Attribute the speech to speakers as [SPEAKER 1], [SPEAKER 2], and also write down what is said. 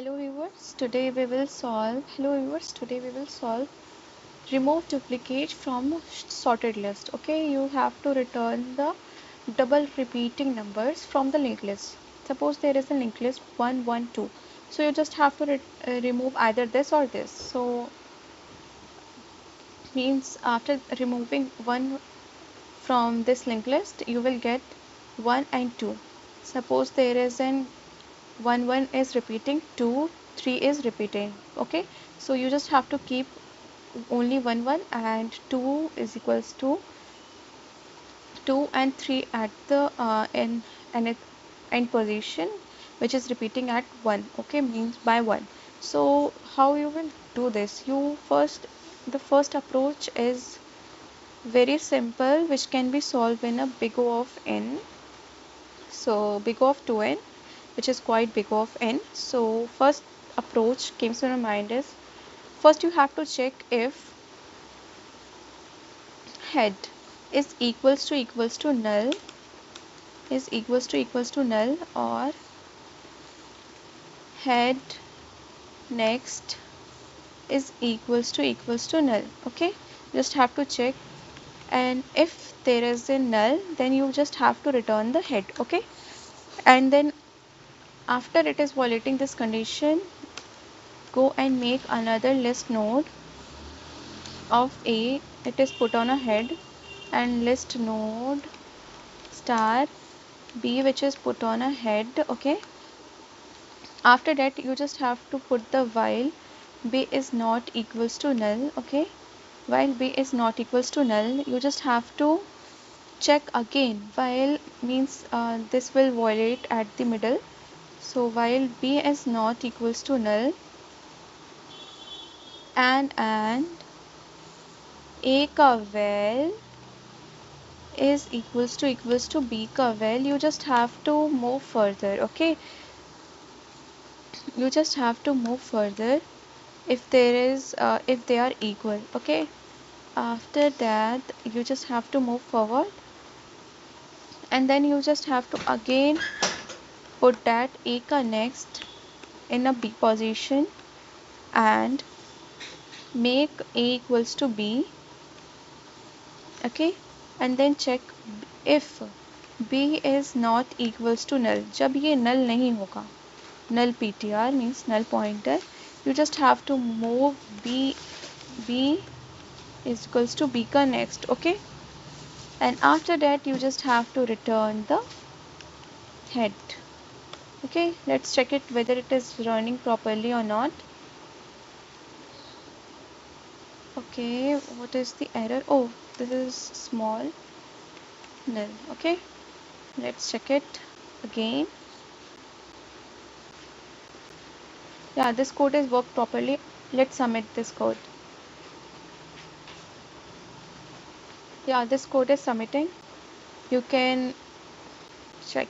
[SPEAKER 1] Hello viewers, today we will solve remove duplicate from sorted list. Okay, you have to return the double repeating numbers from the linked list. Suppose there is a linked list 1 1 2. So you just have to remove either this or this. So means after removing 1 from this linked list, you will get 1 and 2. Suppose there is an 1 1 is repeating, 2 3 is repeating. Okay, so you just have to keep only 1 1 and 2 is equals to 2 and 3 at the end position, which is repeating at 1. Okay, means by 1. So how you will do this? The first approach is very simple, which can be solved in a big O of n. So big O of 2n, which is quite big O of n. So first approach came to my mind is, first you have to check if head is equals to null or head next is equals to null. Okay, just have to check, and if there is a null, then you just have to return the head. Okay, and then after it is violating this condition, go and make another list node of A. It is put on a head, and list node star B, which is put on a head. Okay, after that you just have to put the while B is not equals to null. Okay, while B is not equals to null, you just have to check again. While means this will violate at the middle. So while B is not equals to null and A ka val is equals to B ka val, you just have to move further. Okay, you just have to move further if they are equal. Okay, after that you just have to move forward, and then you just have to again put that A ka next in a B position and make A equals to B. Okay, and then check if B is not equals to null. जब ये null नहीं होगा, null PTR means null pointer, you just have to move B is equals to B ka next. Okay, and after that you just have to return the head. Okay, let's check it whether it is running properly or not. Okay, what is the error? Oh, this is small null. Okay, let's check it again. Yeah, this code is worked properly. Let's submit this code. Yeah, this code is submitting. You can check.